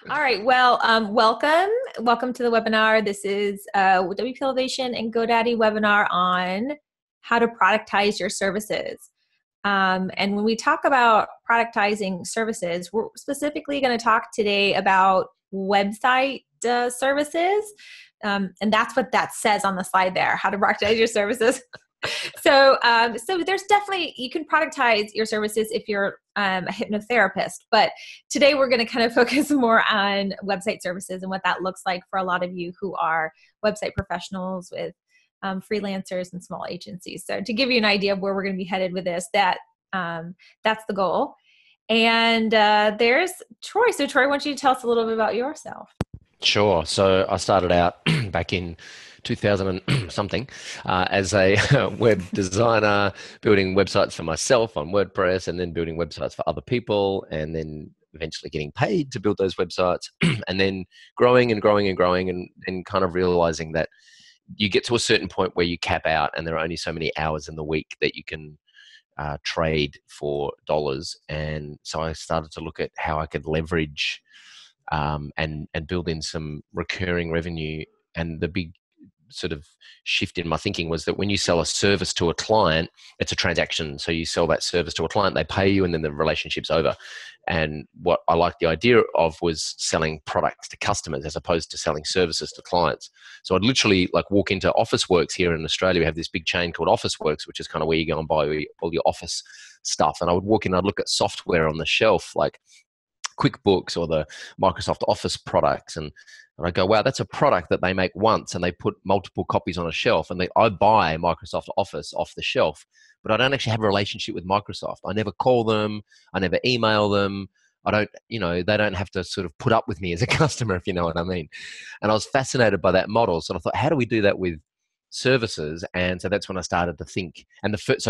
All right. Well, welcome. Welcome to the webinar. This is WP Elevation and GoDaddy webinar on how to productize your services. And when we talk about productizing services, we're specifically going to talk today about website services. And that's what that says on the slide there, how to productize your services. So there's definitely, you can productize your services if you're a hypnotherapist, but today we're going to kind of focus more on website services and what that looks like for a lot of you who are website professionals with freelancers and small agencies. So to give you an idea of where we're going to be headed with this, that's the goal. And there's Troy. So Troy, why don't you tell us a little bit about yourself? Sure. So I started out back in 2000 and something as a web designer, building websites for myself on WordPress, and then building websites for other people, and then eventually getting paid to build those websites, and then growing and growing and growing, and kind of realizing that you get to a certain point where you cap out, and there are only so many hours in the week that you can trade for dollars. And so I started to look at how I could leverage and build in some recurring revenue. And the big sort of shift in my thinking was that when you sell a service to a client, it's a transaction. So you sell that service to a client, they pay you, and then the relationship's over. And what I liked the idea of was selling products to customers as opposed to selling services to clients. So I'd literally like walk into Officeworks here in Australia. We have this big chain called Officeworks, which is kind of where you go and buy all your office stuff. And I would walk in, I'd look at software on the shelf, like QuickBooks or the Microsoft Office products, and I go, wow, that's a product that they make once and they put multiple copies on a shelf, and I buy Microsoft Office off the shelf, but I don't actually have a relationship with Microsoft. I never call them, I never email them. I don't, they don't have to sort of put up with me as a customer, if you know what I mean. And I was fascinated by that model. So I thought, how do we do that with services? And so that's when I started to think. And the first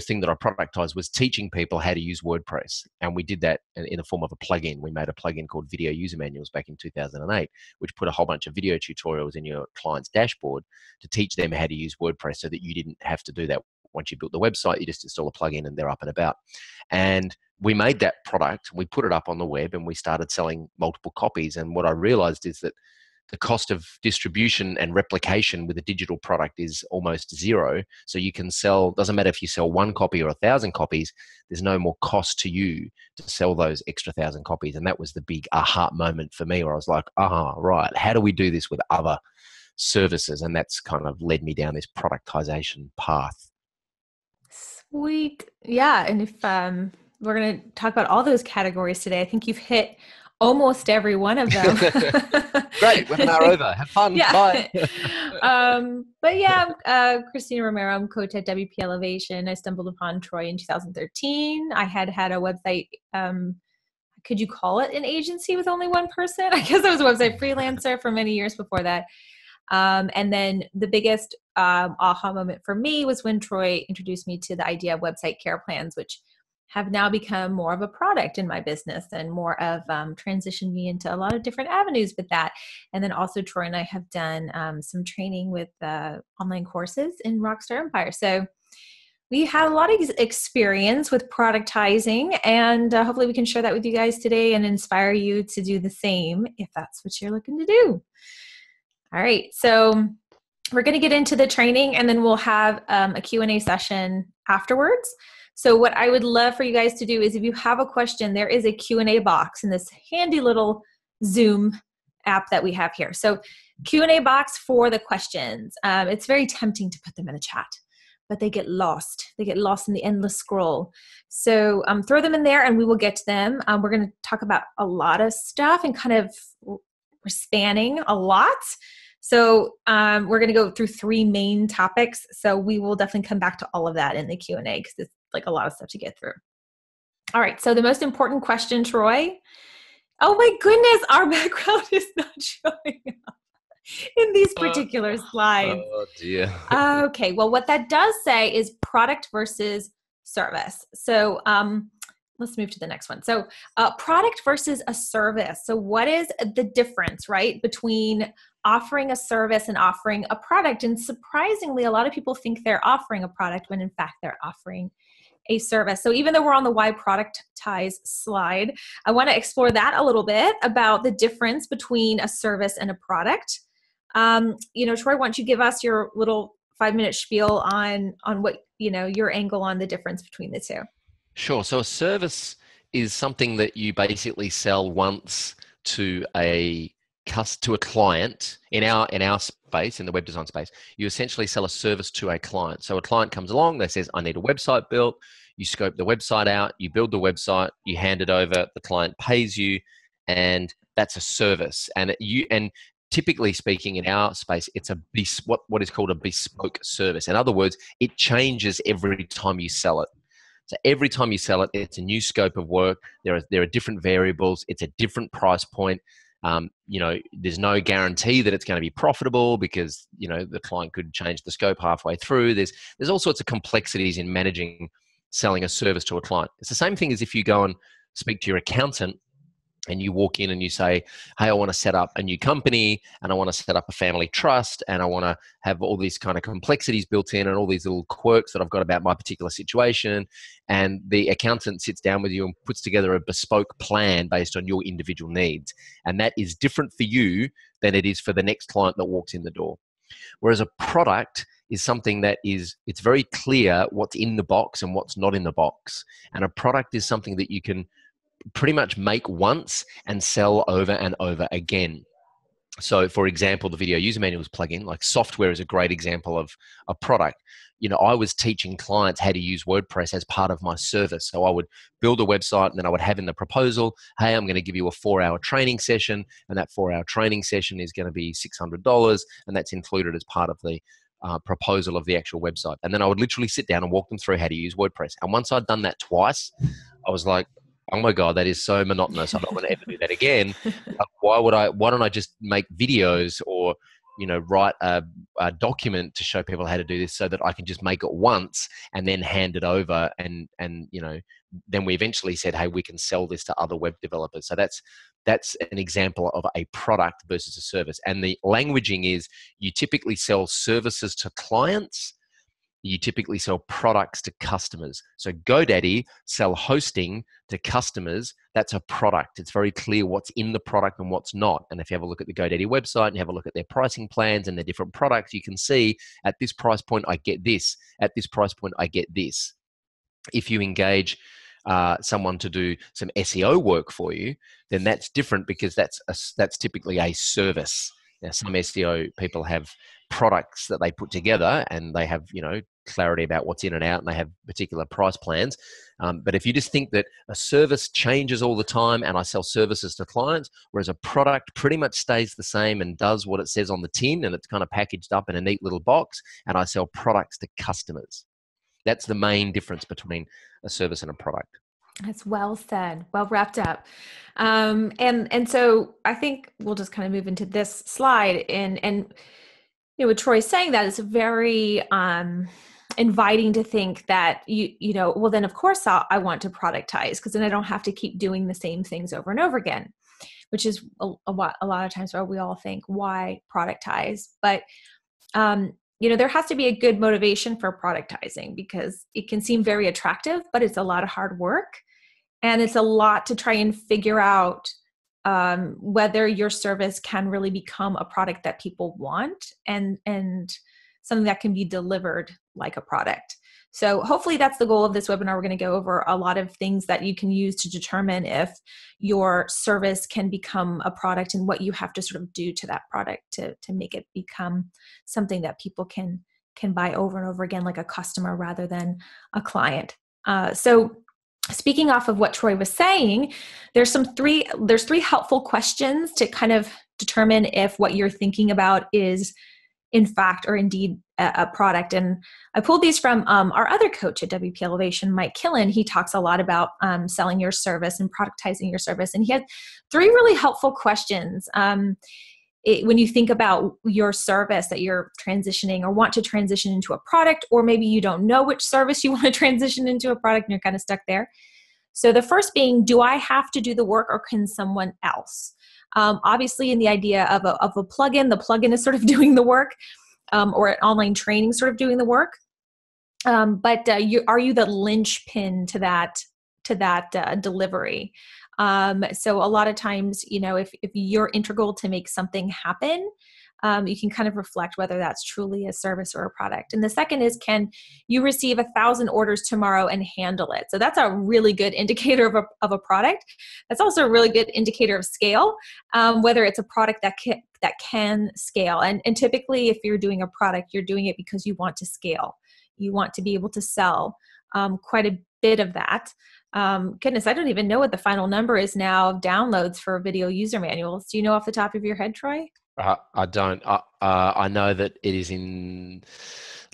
thing that I productized was teaching people how to use WordPress. And we did that in the form of a plugin. We made a plugin called Video User Manuals back in 2008, which put a whole bunch of video tutorials in your client's dashboard to teach them how to use WordPress, so that you didn't have to do that. Once you built the website, you just install a plugin and they're up and about. And we made that product, we put it up on the web, and we started selling multiple copies. And what I realized is that the cost of distribution and replication with a digital product is almost zero. So you can sell, doesn't matter if you sell one copy or 1,000 copies, there's no more cost to you to sell those extra 1,000 copies. And that was the big aha moment for me, where I was like, right, how do we do this with other services? And that's kind of led me down this productization path. Sweet. Yeah. And if we're going to talk about all those categories today, I think you've hit almost every one of them. Great. Webinar over. Have fun. Yeah. Bye. But yeah, I'm Christina Romero. I'm coach at WP Elevation. I stumbled upon Troy in 2013. I had a website. Could you call it an agency with only one person? I guess I was a website freelancer for many years before that. And then the biggest aha moment for me was when Troy introduced me to the idea of website care plans, which have now become more of a product in my business and more of transitioned me into a lot of different avenues with that. And then also Troy and I have done some training with online courses in Rockstar Empire. So we have a lot of experience with productizing, and hopefully we can share that with you guys today and inspire you to do the same if that's what you're looking to do. All right. So we're going to get into the training, and then we'll have a Q&A session afterwards. So what I would love for you guys to do is, if you have a question, there is a Q&A box in this handy little Zoom app that we have here. So Q&A box for the questions. It's very tempting to put them in the chat, but they get lost. They get lost in the endless scroll. So throw them in there and we will get to them. We're going to talk about a lot of stuff, and kind of we're spanning a lot. So we're going to go through 3 main topics. So we will definitely come back to all of that in the Q&A, because it's like a lot of stuff to get through. All right. So the most important question, Troy. Oh my goodness, our background is not showing up in these particular slides. Oh dear. Okay. Well, what that does say is product versus service. So let's move to the next one. So product versus a service. So what is the difference, right, between offering a service and offering a product? And surprisingly, a lot of people think they're offering a product when in fact they're offering a service. So even though we're on the why productize slide, I want to explore that a little bit about the difference between a service and a product. Troy, why don't you give us your little 5-minute spiel on what, your angle on the difference between the two? Sure. So a service is something that you basically sell once to a client. In our space, in the web design space, you essentially sell a service to a client. So a client comes along, they says, I need a website built. You scope the website out, you build the website, you hand it over, the client pays you, and that's a service. And typically speaking, in our space, it's what is called a bespoke service. In other words, it changes every time you sell it. So every time you sell it, it's a new scope of work. There are different variables. It's a different price point. There's no guarantee that it's going to be profitable because, the client could change the scope halfway through. There's all sorts of complexities in managing selling a service to a client. It's the same thing as if you go and speak to your accountant and you walk in and you say, hey, I want to set up a new company and I want to set up a family trust and I want to have all these kind of complexities built in and all these little quirks that I've got about my particular situation. And the accountant sits down with you and puts together a bespoke plan based on your individual needs. And that is different for you than it is for the next client that walks in the door. Whereas a product is something that it's very clear what's in the box and what's not in the box. And a product is something that you can pretty much make once and sell over and over again. So for example, the video user manuals plugin, like software is a great example of a product. I was teaching clients how to use WordPress as part of my service. So I would build a website and then I would have in the proposal, hey, I'm going to give you a 4-hour training session. And that 4-hour training session is going to be $600. And that's included as part of the proposal of the actual website. And then I would literally sit down and walk them through how to use WordPress. And once I'd done that twice, I was like, oh my God, that is so monotonous. I don't want to ever do that again. Why don't I just make videos or, write a document to show people how to do this so that I can just make it once and then hand it over. And then we eventually said, hey, we can sell this to other web developers. So that's an example of a product versus a service. And the languaging is you typically sell services to clients. You typically sell products to customers. So GoDaddy sell hosting to customers. That's a product. It's very clear what's in the product and what's not. And if you have a look at the GoDaddy website and you have a look at their pricing plans and their different products, you can see at this price point, I get this. At this price point, I get this. If you engage someone to do some SEO work for you, then that's different because that's typically a service. Now, some SEO people have products that they put together and they have, clarity about what's in and out and they have particular price plans. But if you just think that a service changes all the time and I sell services to clients, whereas a product pretty much stays the same and does what it says on the tin and it's kind of packaged up in a neat little box and I sell products to customers. That's the main difference between a service and a product. That's well said, well wrapped up. And so I think we'll just kind of move into this slide and with Troy saying that, it's very inviting to think that well, then of course I want to productize because then I don't have to keep doing the same things over and over again, which is a lot of times where we all think, why productize? But there has to be a good motivation for productizing because it can seem very attractive, but it's a lot of hard work and it's a lot to try and figure out whether your service can really become a product that people want and something that can be delivered like a product. So hopefully that's the goal of this webinar. We're going to go over a lot of things that you can use to determine if your service can become a product and what you have to sort of do to that product to make it become something that people can buy over and over again, like a customer rather than a client. So speaking off of what Troy was saying, there's three helpful questions to kind of determine if what you're thinking about is in fact or indeed a product. And I pulled these from our other coach at WP Elevation, Mike Killen. He talks a lot about selling your service and productizing your service. And he had 3 really helpful questions. When you think about your service that you're transitioning or want to transition into a product, or maybe you don't know which service you want to transition into a product and you're kind of stuck there. So the first being, do I have to do the work or can someone else? Obviously in the idea of a plugin, the plugin is sort of doing the work, or an online training sort of doing the work. But are you the linchpin to that delivery? So a lot of times, if you're integral to make something happen, you can kind of reflect whether that's truly a service or a product. And the second is, can you receive 1,000 orders tomorrow and handle it? So that's a really good indicator of a product. That's also a really good indicator of scale, whether it's a product that can scale. And typically, if you're doing a product, you're doing it because you want to scale. You want to be able to sell quite a bit of that. Goodness, I don't even know what the final number is now of downloads for video user manuals. Do you know off the top of your head, Troy? I don't. I know that it is in.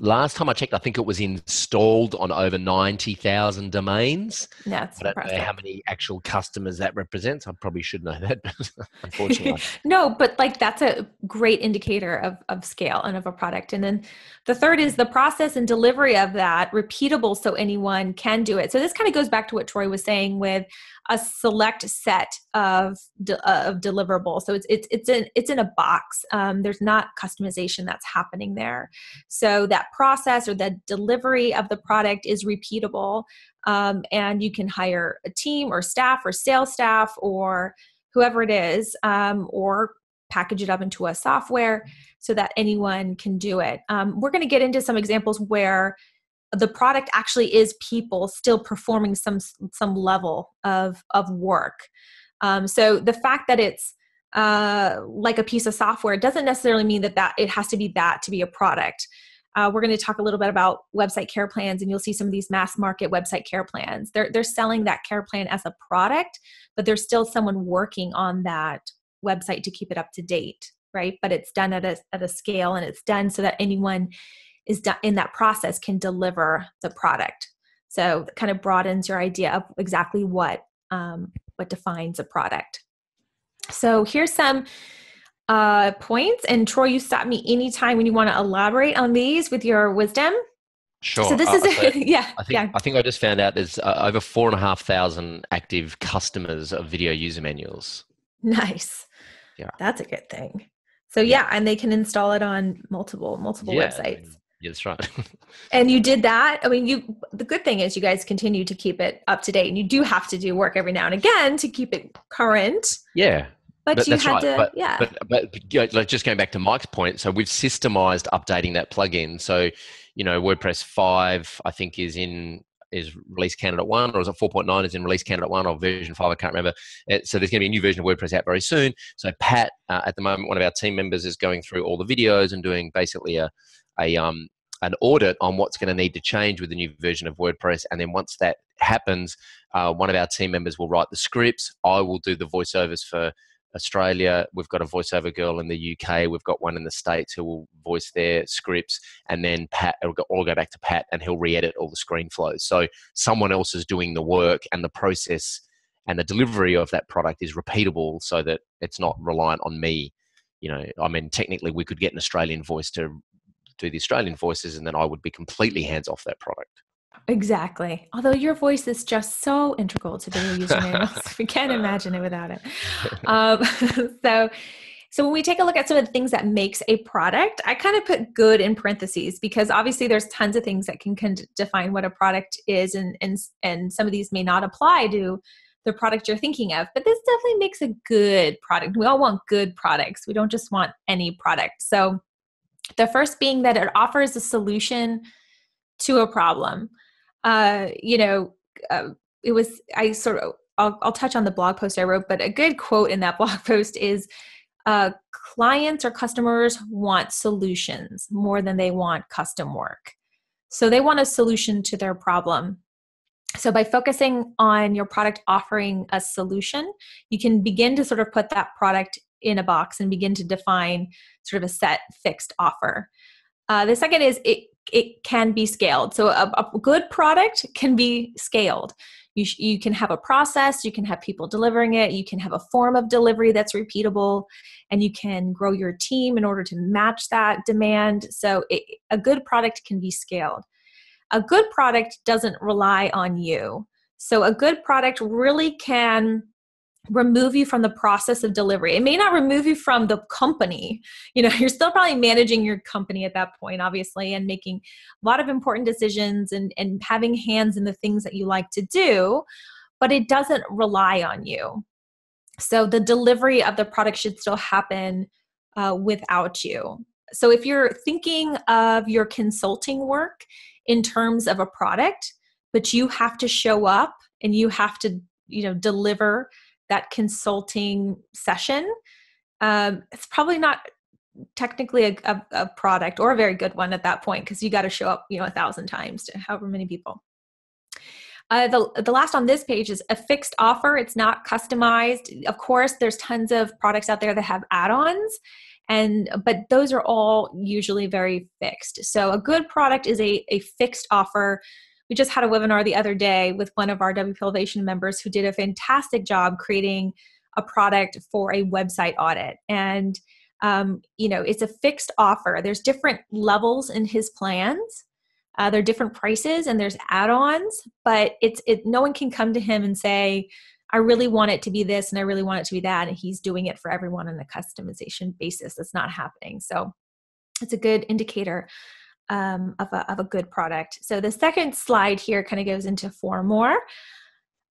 Last time I checked, I think it was installed on over 90,000 domains. That's I don't impressive. know how many actual customers that represents. I probably should know that, but unfortunately. No, but like that's a great indicator of scale and of a product. And then the third is the process and delivery of that repeatable so anyone can do it. So this kind of goes back to what Troy was saying with a select set of deliverables. So it's in a box. There's not customization that's happening there. So that process or the delivery of the product is repeatable, and you can hire a team or staff or sales staff or whoever it is, or package it up into a software so that anyone can do it. We're going to get into some examples where the product actually is people still performing some level of work. So the fact that it's like a piece of software doesn't necessarily mean that it has to be that to be a product. We're going to talk a little bit about website care plans, and you'll see some of these mass market website care plans. They're selling that care plan as a product, but there's still someone working on that website to keep it up to date, right? But it's done at a scale, and it's done so that anyone is done in that process can deliver the product. So it kind of broadens your idea of exactly what defines a product. So here's some points, and Troy, you stop me anytime when you want to elaborate on these with your wisdom. Sure. So this is yeah. I think I just found out there's over 4,500 active customers of video user manuals. Nice. Yeah, that's a good thing. So yeah, and they can install it on multiple websites. Yeah, that's right. And you did that. I mean, the good thing is you guys continue to keep it up to date, and you do have to do work every now and again to keep it current. Yeah. But you had to, But like just going back to Mike's point, so we've systemized updating that plugin. So, WordPress 5, I think is release candidate 1, or is it 4.9 is in release candidate 1, or version 5, I can't remember. So there's going to be a new version of WordPress out very soon. So Pat, at the moment, one of our team members is going through all the videos and doing basically an audit on what's going to need to change with the new version of WordPress. And then once that happens, one of our team members will write the scripts. I will do the voiceovers for Australia. We've got a voiceover girl in the UK. We've got one in the States who will voice their scripts. And then Pat, it'll all go back to Pat, and he'll re-edit all the screen flows. So someone else is doing the work, and the process and the delivery of that product is repeatable so that it's not reliant on me. I mean, technically we could get an Australian voice to do the Australian voices, and then I would be completely hands off that product. Exactly. Although your voice is just so integral to video user manuals. We can't imagine it without it. So when we take a look at some of the things that makes a product, I kind of put good in parentheses, because obviously there's tons of things that can define what a product is, and some of these may not apply to the product you're thinking of, but this definitely makes a good product. We all want good products. We don't just want any product. So the first being that it offers a solution to a problem. I'll touch on the blog post I wrote, but a good quote in that blog post is, clients or customers want solutions more than they want custom work. So they want a solution to their problem. So by focusing on your product offering a solution, you can begin to sort of put that product in a box and begin to define sort of a set fixed offer. The second is it can be scaled. So a good product can be scaled. You can have a process, you can have people delivering it, you can have a form of delivery that's repeatable, and you can grow your team in order to match that demand. So a good product can be scaled. A good product doesn't rely on you. So a good product really can remove you from the process of delivery. It may not remove you from the company. You're still probably managing your company at that point, obviously, and making a lot of important decisions and having hands in the things that you like to do, but it doesn't rely on you. So the delivery of the product should still happen without you. So if you're thinking of your consulting work in terms of a product, but you have to show up and you have to, deliver that consulting session, it's probably not technically a product or a very good one at that point, because you got to show up, 1,000 times to however many people. The last on this page is a fixed offer. It's not customized. Of course, there's tons of products out there that have add-ons, but those are all usually very fixed. So a good product is a fixed offer. We just had a webinar the other day with one of our WP Elevation members who did a fantastic job creating a product for a website audit. And, it's a fixed offer. There's different levels in his plans. There are different prices and there's add-ons, but no one can come to him and say, I really want it to be this and I really want it to be that. And he's doing it for everyone on a customization basis. That's not happening. So it's a good indicator of a good product. So the second slide here kind of goes into 4 more.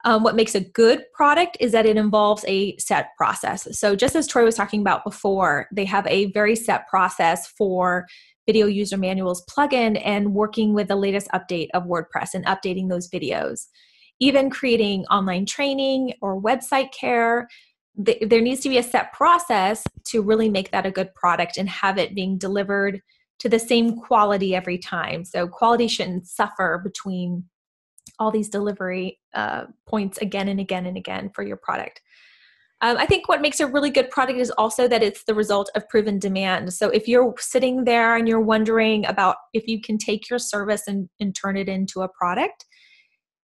What makes a good product is that it involves a set process. So just as Troy was talking about before, they have a very set process for video user manuals plugin and working with the latest update of WordPress and updating those videos. Even creating online training or website care, there needs to be a set process to really make that a good product and have it being delivered to the same quality every time. So quality shouldn't suffer between all these delivery points again and again and again for your product. I think what makes a really good product is also that it's the result of proven demand. So if you're sitting there and you're wondering about if you can take your service and turn it into a product,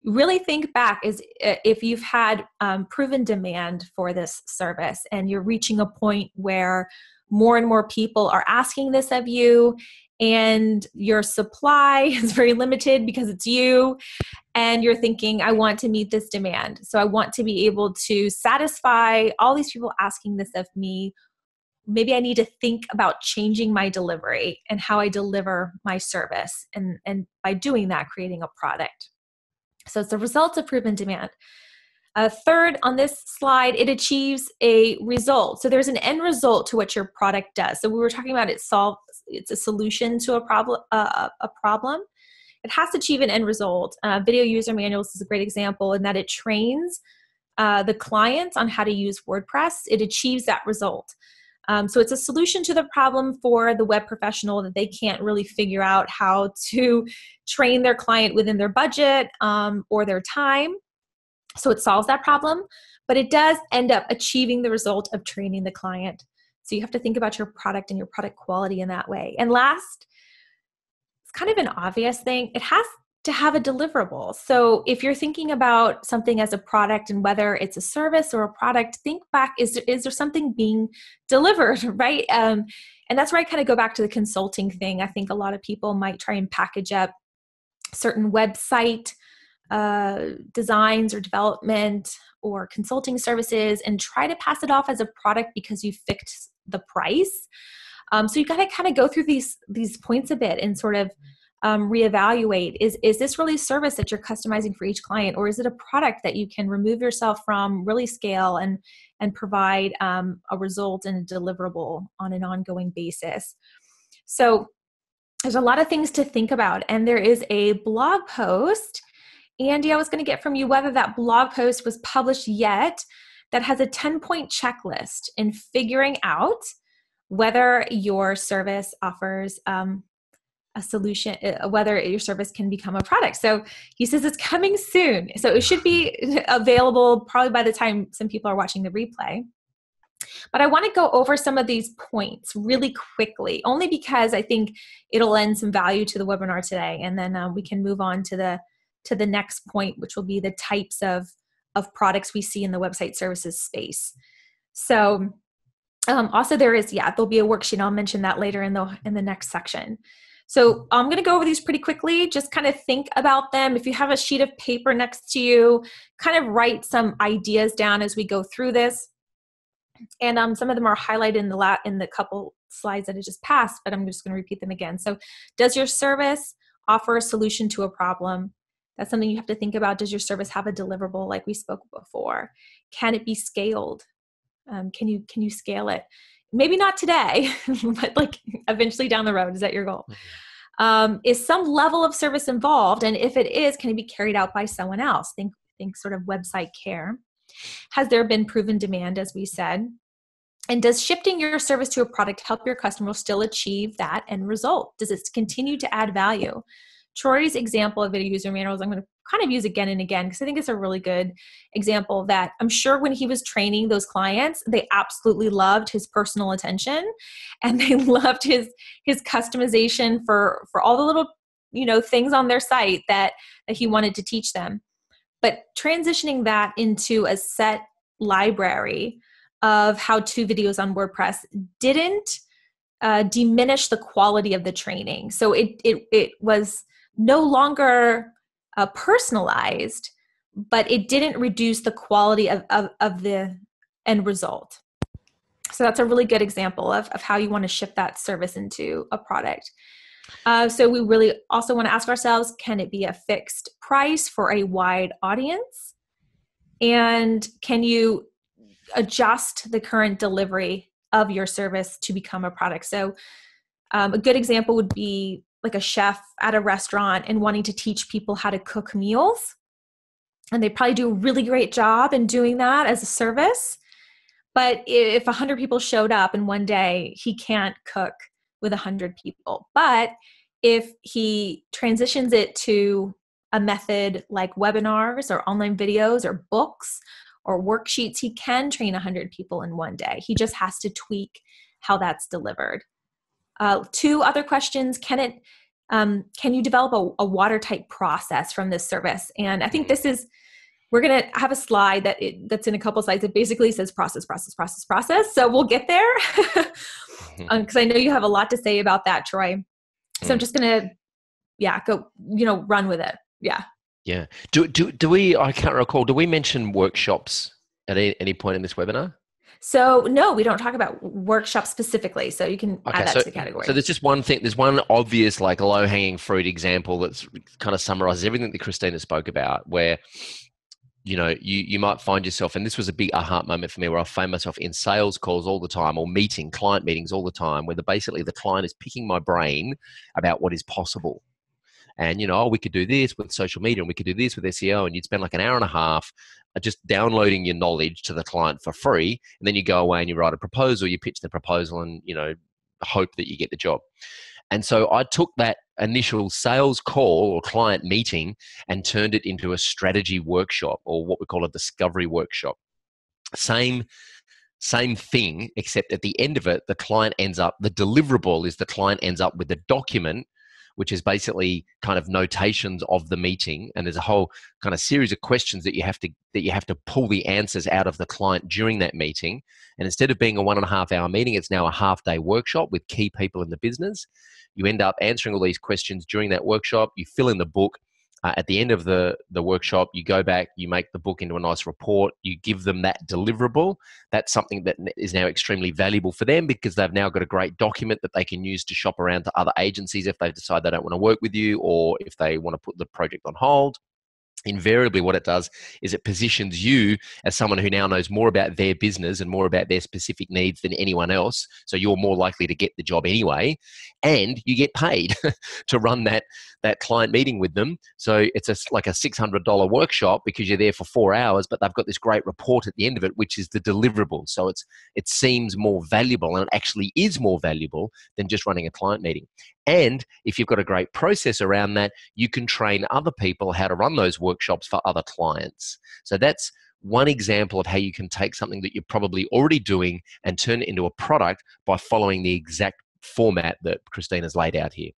really think back if you've had proven demand for this service and you're reaching a point where more and more people are asking this of you and your supply is very limited because it's you, and you're thinking, I want to meet this demand. So I want to be able to satisfy all these people asking this of me. Maybe I need to think about changing my delivery and how I deliver my service. And by doing that, creating a product. So it's the result of proven demand. Third, on this slide, it achieves a result. So there's an end result to what your product does. So we were talking about it's a solution to a problem. It has to achieve an end result. Video user manuals is a great example in that it trains the client on how to use WordPress. It achieves that result. So it's a solution to the problem for the web professional that they can't really figure out how to train their client within their budget or their time. So it solves that problem, but it does end up achieving the result of training the client. So you have to think about your product and your product quality in that way. And last, it's kind of an obvious thing. It has to have a deliverable. So if you're thinking about something as a product and whether it's a service or a product, think back, is there something being delivered, right? And that's where I kind of go back to the consulting thing. I think a lot of people might try and package up certain website designs or development or consulting services and try to pass it off as a product because you fixed the price. So you got to kind of go through these points a bit and sort of reevaluate, is this really a service that you're customizing for each client, or is it a product that you can remove yourself from, really scale and provide a result and a deliverable on an ongoing basis? So there's a lot of things to think about, and there is a blog post, Andy, I was going to get from you whether that blog post was published yet, that has a 10-point checklist in figuring out whether your service offers a solution, whether your service can become a product. So he says it's coming soon. So it should be available probably by the time some people are watching the replay. But I want to go over some of these points really quickly, only because I think it'll lend some value to the webinar today. And then we can move on to the next point, which will be the types of products we see in the website services space. So also there'll be a worksheet. I'll mention that later in the next section. So I'm going to go over these pretty quickly. Just kind of think about them. If you have a sheet of paper next to you, kind of write some ideas down as we go through this. And some of them are highlighted in the couple slides that I just passed, but I'm just going to repeat them again. So does your service offer a solution to a problem? That's something you have to think about. Does your service have a deliverable like we spoke before? Can it be scaled? Can you scale it? Maybe not today, but like eventually down the road. Is that your goal? Is some level of service involved? And if it is, can it be carried out by someone else? Think sort of website care. Has there been proven demand, as we said? And does shifting your service to a product help your customer still achieve that end result? Does it continue to add value? Troy's example of video user manuals, I'm going to kind of use again and again because I think it's a really good example that I'm sure when he was training those clients, they absolutely loved his personal attention and they loved his customization for all the little, things on their site that he wanted to teach them. But transitioning that into a set library of how-to videos on WordPress didn't diminish the quality of the training. So it was no longer personalized, but it didn't reduce the quality of the end result. So that's a really good example of how you want to shift that service into a product. So we really also want to ask ourselves, can it be a fixed price for a wide audience? And can you adjust the current delivery of your service to become a product? So a good example would be like a chef at a restaurant and wanting to teach people how to cook meals. And they probably do a really great job in doing that as a service. But if 100 people showed up in one day, he can't cook with 100 people. But if he transitions it to a method like webinars or online videos or books or worksheets, he can train 100 people in one day. He just has to tweak how that's delivered. Two other questions. Can you develop a watertight process from this service? And I think we're going to have a slide that's in a couple slides that basically says process. So we'll get there because I know you have a lot to say about that, Troy. So I'm just going to, go, run with it. Yeah. Yeah. Do we, I can't recall, do we mention workshops at any point in this webinar? So no, we don't talk about workshops specifically. So you can add that to the category. So there's just one thing, there's one obvious like low hanging fruit example that's kind of summarizes everything that Christina spoke about where, you might find yourself, and this was a big aha moment for me where I find myself in sales calls all the time or client meetings all the time where basically the client is picking my brain about what is possible. And, we could do this with social media and we could do this with SEO, and you'd spend like an hour and a half just downloading your knowledge to the client for free. And then you go away and you write a proposal, you pitch the proposal and, hope that you get the job. And so I took that initial sales call or client meeting and turned it into a strategy workshop or what we call a discovery workshop. Same thing, except at the end of it, the deliverable is the client ends up with a document which is basically kind of notations of the meeting. And there's a whole kind of series of questions that you have to pull the answers out of the client during that meeting. And instead of being a 1.5 hour meeting, it's now a half-day workshop with key people in the business. You end up answering all these questions during that workshop. You fill in the book. At the end of the workshop, you go back, you make the book into a nice report, you give them that deliverable. That's something that is now extremely valuable for them because they've now got a great document that they can use to shop around to other agencies if they decide they don't want to work with you or if they want to put the project on hold. Invariably, what it does is it positions you as someone who now knows more about their business and more about their specific needs than anyone else. So you're more likely to get the job anyway, and you get paid to run that client meeting with them. So it's like a $600 workshop because you're there for 4 hours, but they've got this great report at the end of it, which is the deliverable. So it seems more valuable, and it actually is more valuable than just running a client meeting. And if you've got a great process around that, you can train other people how to run those workshops for other clients. So that's one example of how you can take something that you're probably already doing and turn it into a product by following the exact format that Christina's laid out here.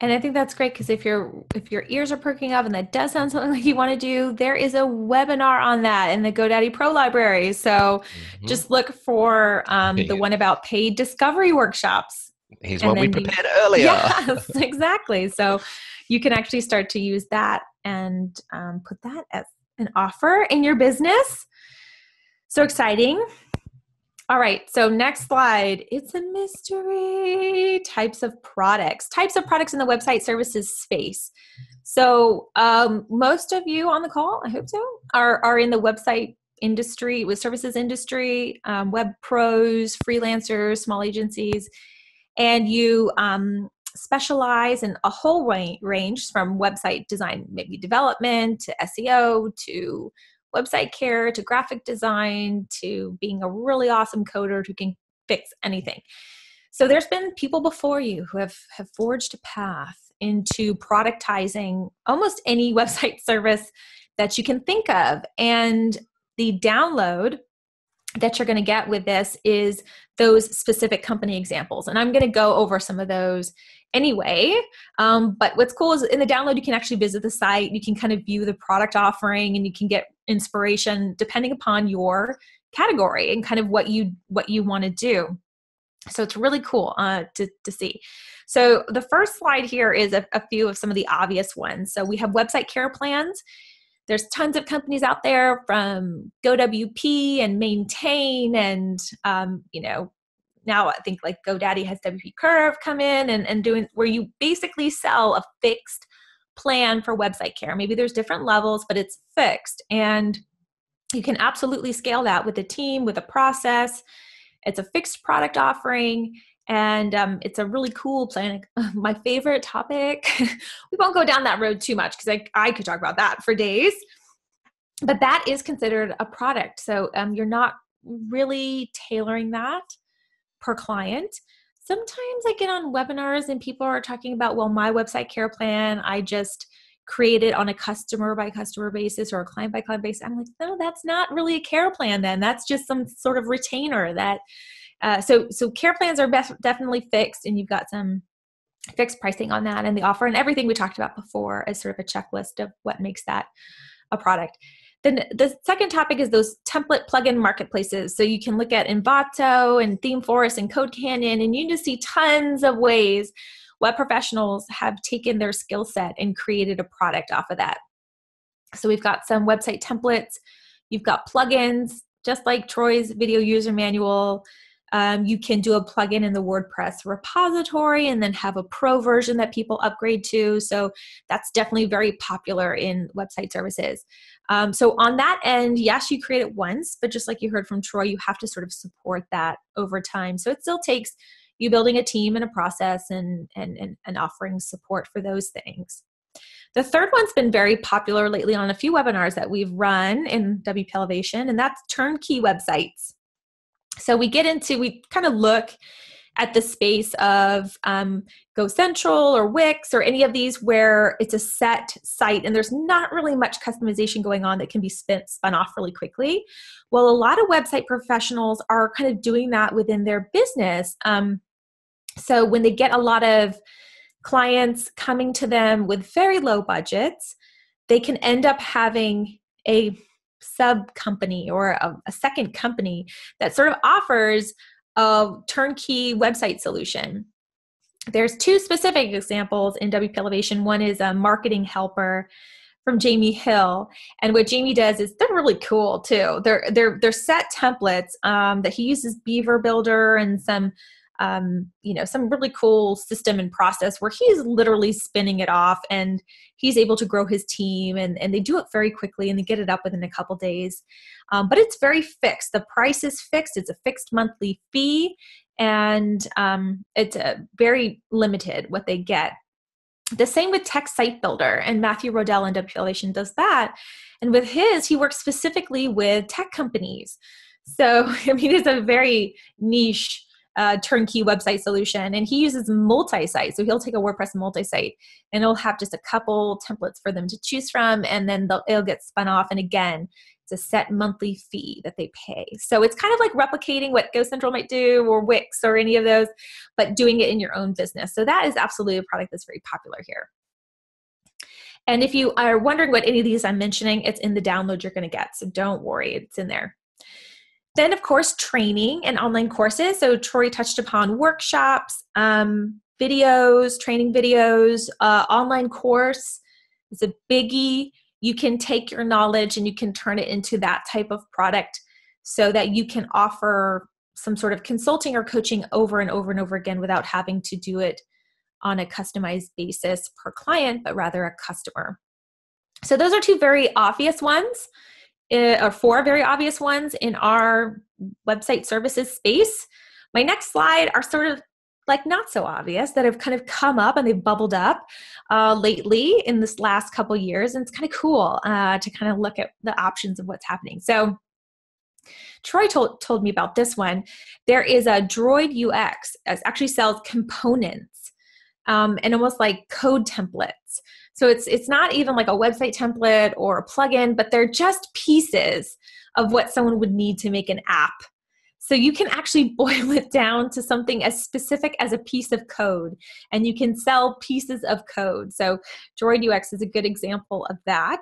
And I think that's great because if your ears are perking up and that does sound something like you want to do, there is a webinar on that in the GoDaddy Pro library. So just look for the one about paid discovery workshops. Here's And one we then prepared earlier. yes, exactly. So you can actually start to use that and put that as an offer in your business. So exciting. All right, so next slide. It's a mystery. Types of products. Types of products in the website services space. So most of you on the call, I hope so, are in the website industry, with services industry, web pros, freelancers, small agencies, and you specialize in a whole range from website design, maybe development, to SEO, to website care, to graphic design, to being a really awesome coder who can fix anything. So there's been people before you who have forged a path into productizing almost any website service that you can think of. And the download that you're going to get with this is those specific company examples. And I'm going to go over some of those anyway. But what's cool is in the download, you can actually visit the site. You can kind of view the product offering, and you can get inspiration depending upon your category and kind of what you want to do. So it's really cool to see. So the first slide here is a few of some of the obvious ones. So we have website care plans. There's tons of companies out there, from GoWP and Maintain, and now I think like GoDaddy has WP Curve come in and doing, where you basically sell a fixed plan for website care. Maybe there's different levels, but it's fixed, and you can absolutely scale that with a team, with a process. It's a fixed product offering, and it's a really cool plan. My favorite topic, we won't go down that road too much because I could talk about that for days, but that is considered a product. So you're not really tailoring that per client. Sometimes I get on webinars and people are talking about, well, my website care plan, I just create it on a customer by customer basis or a client by client basis. I'm like, no, that's not really a care plan then. That's just some sort of retainer that, so care plans are definitely fixed, and you've got some fixed pricing on that and the offer and everything we talked about before as sort of a checklist of what makes that a product. Then the second topic is those template plugin marketplaces. So you can look at Envato and ThemeForest and Code Canyon, and you just see tons of ways web professionals have taken their skill set and created a product off of that. So we've got some website templates. You've got plugins, just like Troy's video user manual. You can do a plugin in the WordPress repository and then have a pro version that people upgrade to. So that's definitely very popular in website services. So on that end, yes, you create it once, but just like you heard from Troy, you have to sort of support that over time. So it still takes you building a team and a process and offering support for those things. The third one's been very popular lately on a few webinars that we've run in WP Elevation, and that's turnkey websites. So we kind of look at the space of GoCentral or Wix or any of these where it's a set site and there's not really much customization going on that can be spun off really quickly. Well, a lot of website professionals are kind of doing that within their business. So when they get a lot of clients coming to them with very low budgets, they can end up having a sub company or a second company that sort of offers a turnkey website solution. There's two specific examples in WP Elevation. One is a marketing helper from Jamie Hill, and what Jamie does is they're really cool too. They're set templates that he uses Beaver Builder and some really cool system and process where he's literally spinning it off, and he's able to grow his team, and they do it very quickly and they get it up within a couple days. But it's very fixed. The price is fixed. It's a fixed monthly fee, and it's very limited what they get. The same with Tech Site Builder, and Matthew Rodell in WP Elevation does that. And with his, he works specifically with tech companies. So, I mean, it's a very niche turnkey website solution, and he uses multi-site. So he'll take a WordPress multi-site and it'll have just a couple templates for them to choose from, and then it'll get spun off. And again, it's a set monthly fee that they pay. So it's kind of like replicating what GoCentral might do or Wix or any of those, but doing it in your own business. So that is absolutely a product that's very popular here. And if you are wondering what any of these I'm mentioning, it's in the download you're going to get. So don't worry, it's in there. Then, of course, training and online courses. So Troy touched upon workshops, videos, training videos, online course is a biggie. You can take your knowledge and you can turn it into that type of product so that you can offer some sort of consulting or coaching over and over and over again without having to do it on a customized basis per client, but rather a customer. So those are two very obvious ones, or four very obvious ones in our website services space. My next slide are sort of like not so obvious that have kind of come up and they've bubbled up lately in this last couple years. And it's kind of cool to kind of look at the options of what's happening. So Troy told me about this one. There is a Droid UX that actually sells components and almost like code templates. So it's not even like a website template or a plugin, but they're just pieces of what someone would need to make an app. So you can actually boil it down to something as specific as a piece of code, and you can sell pieces of code. So Droid UX is a good example of that.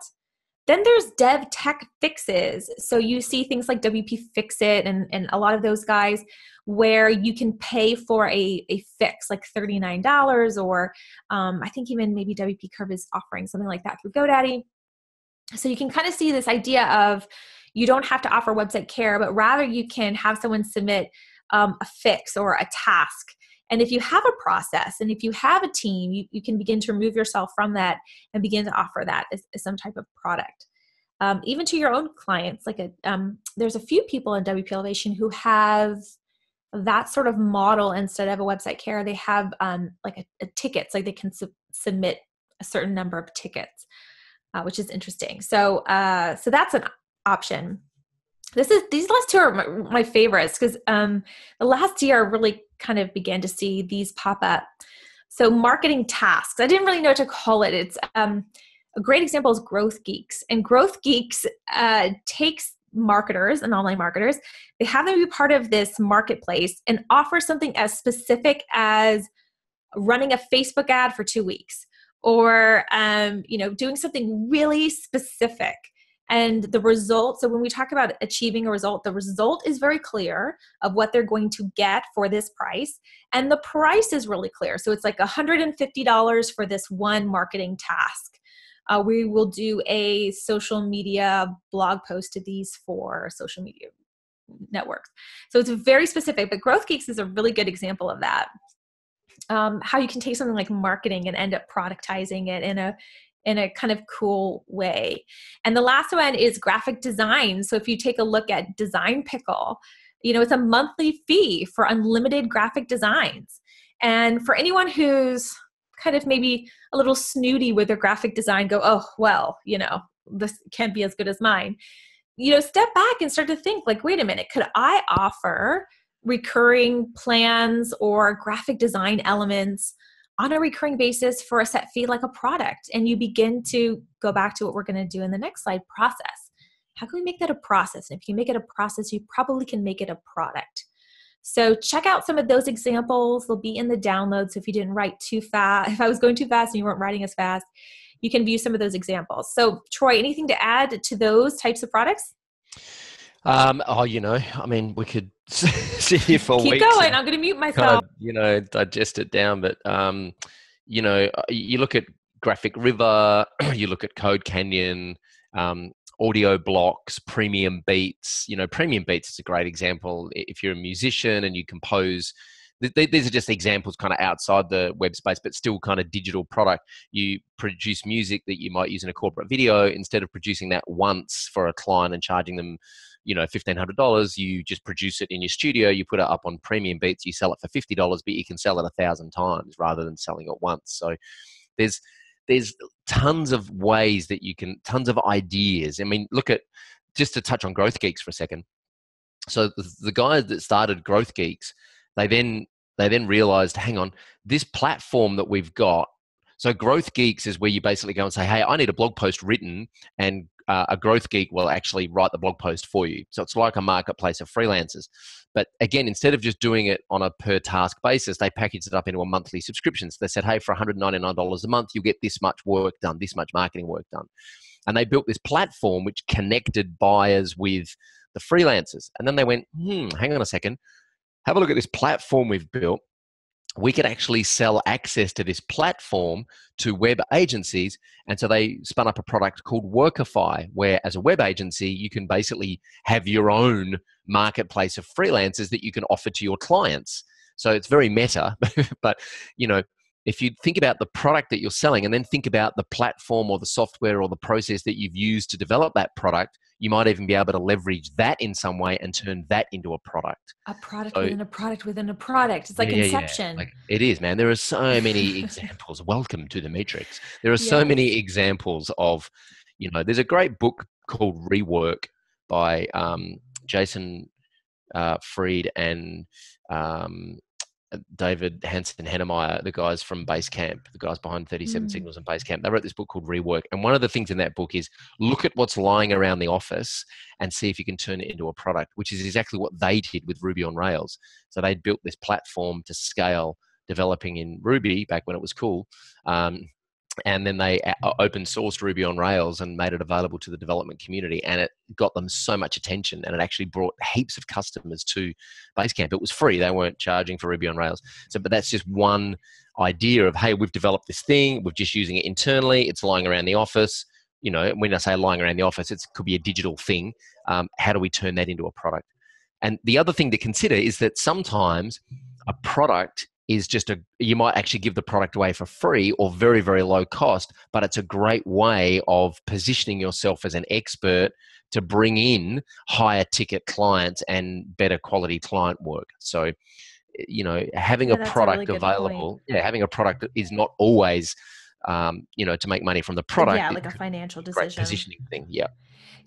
Then there's dev tech fixes. So you see things like WP Fix-It and a lot of those guys where you can pay for a fix like $39 or I think even maybe WP Curve is offering something like that through GoDaddy. So you can kind of see this idea of you don't have to offer website care, but rather you can have someone submit a fix or a task. And if you have a process and if you have a team, you can begin to remove yourself from that and begin to offer that as some type of product. Even to your own clients, like there's a few people in WP Elevation who have that sort of model. Instead of a website care, they have like a tickets, like they can submit a certain number of tickets, which is interesting. So that's an option. These last two are my favorites because the last year I really kind of began to see these pop up. So marketing tasks, I didn't really know what to call it. It's a great example is Growth Geeks, and Growth Geeks takes marketers and online marketers. They have them be part of this marketplace and offer something as specific as running a Facebook ad for 2 weeks, or doing something really specific. And the result, so when we talk about achieving a result, the result is very clear of what they're going to get for this price. And the price is really clear. So it's like $150 for this one marketing task. We will do a social media blog post to these 4 social media networks. So it's very specific, but Growth Geeks is a really good example of that. How you can take something like marketing and end up productizing it in a kind of cool way. And the last one is graphic design. So if you take a look at Design Pickle, it's a monthly fee for unlimited graphic designs. And for anyone who's kind of maybe a little snooty with their graphic design, go, oh, well, this can't be as good as mine. Step back and start to think like, wait a minute, could I offer recurring plans or graphic design elements on a recurring basis for a set fee like a product? And you begin to go back to what we're going to do in the next slide, process. How can we make that a process? And if you make it a process, you probably can make it a product. So check out some of those examples. They'll be in the download. So if you didn't write too fast, if I was going too fast and you weren't writing as fast, you can view some of those examples. So Troy, anything to add to those types of products? We could sit here for Keep weeks. Keep going. I'm going to mute myself. Kind of, digest it down. But, you look at Graphic River, you look at Code Canyon, Audio Blocks, Premium Beats. Premium Beats is a great example. If you're a musician and you compose, these are just examples kind of outside the web space, but still kind of digital product. You produce music that you might use in a corporate video. Instead of producing that once for a client and charging them, $1,500, you just produce it in your studio. You put it up on Premium Beats. You sell it for $50, but you can sell it 1,000 times rather than selling it once. So there's tons of ways that you can, tons of ideas. I mean, look at, just to touch on Growth Geeks for a second. So the guys that started Growth Geeks, they then realized, hang on, this platform that we've got. So Growth Geeks is where you basically go and say, hey, I need a blog post written, and a Growth Geek will actually write the blog post for you. So it's like a marketplace of freelancers. But again, instead of just doing it on a per task basis, they packaged it up into a monthly subscription. So they said, hey, for $199 a month, you'll get this much work done, this much marketing work done. And they built this platform which connected buyers with the freelancers. And then they went, hang on a second, have a look at this platform we've built. We could actually sell access to this platform to web agencies. And so they spun up a product called Workify, where as a web agency, you can basically have your own marketplace of freelancers that you can offer to your clients. So it's very meta, but you know, if you think about the product that you're selling and then think about the platform or the software or the process that you've used to develop that product, you might even be able to leverage that in some way and turn that into a product. A product So, within a product within a product. It's like yeah. Inception. Like it is, man. There are so many examples. Welcome to the Matrix. There are so Yes. many examples of, you know, there's a great book called Rework by Jason Fried and um, David Hansen Hennemeyer, the guys from Basecamp, the guys behind 37 Mm. Signals and Basecamp. They wrote this book called Rework. And one of the things in that book is look at what's lying around the office and see if you can turn it into a product, which is exactly what they did with Ruby on Rails. So they built this platform to scale developing in Ruby back when it was cool. And then they open sourced Ruby on Rails and made it available to the development community. And it got them so much attention, and it actually brought heaps of customers to Basecamp. It was free. They weren't charging for Ruby on Rails. So, but that's just one idea of, hey, we've developed this thing. We're just using it internally. It's lying around the office. You know, when I say lying around the office, it could be a digital thing. How do we turn that into a product? And the other thing to consider is that sometimes a product is just you might actually give the product away for free or very, very low cost, but it's a great way of positioning yourself as an expert to bring in higher ticket clients and better quality client work. So, you know, having a That's a really product good point. available, having a product is not always, you know, to make money from the product. Yeah, It like a could be financial a great decision. positioning thing. Yeah.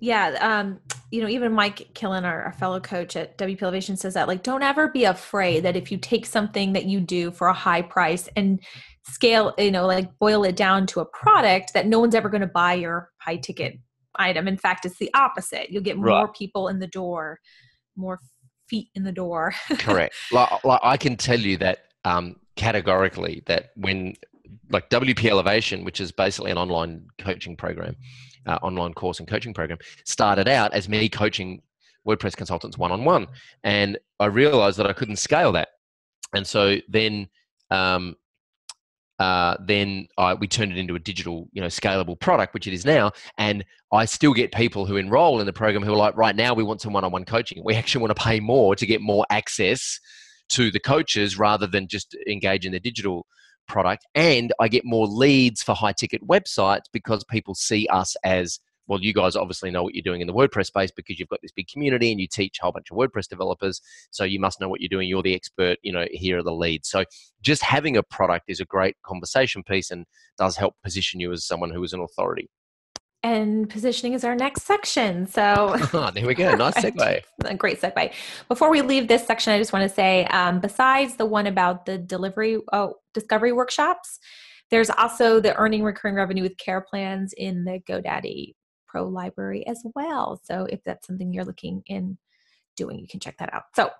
Yeah, you know, even Mike Killen, our fellow coach at WP Elevation, says that like don't ever be afraid that if you take something that you do for a high price and scale, you know, like boil it down to a product, that no one's ever going to buy your high ticket item. In fact, it's the opposite. You'll get Right. more people in the door, more feet in the door. Correct. Like I can tell you that categorically that when like WP Elevation, which is basically an online coaching program, online course and coaching program, started out as me coaching WordPress consultants one-on-one. And I realized that I couldn't scale that. And so then we turned it into a digital, you know, scalable product, which it is now. And I still get people who enroll in the program who are like, right now we want some one-on-one coaching. We actually want to pay more to get more access to the coaches rather than just engage in the digital product. And I get more leads for high ticket websites because people see us as, well, you guys obviously know what you're doing in the WordPress space because you've got this big community and you teach a whole bunch of WordPress developers. So you must know what you're doing. You're the expert, you know, here are the leads. So just having a product is a great conversation piece and does help position you as someone who is an authority. And positioning is our next section. So There we go. Nice perfect. segue. A great segue. Before we leave this section, I just want to say, besides the one about the discovery workshops, there's also the earning recurring revenue with care plans in the GoDaddy Pro library as well. So if that's something you're looking in doing, you can check that out. So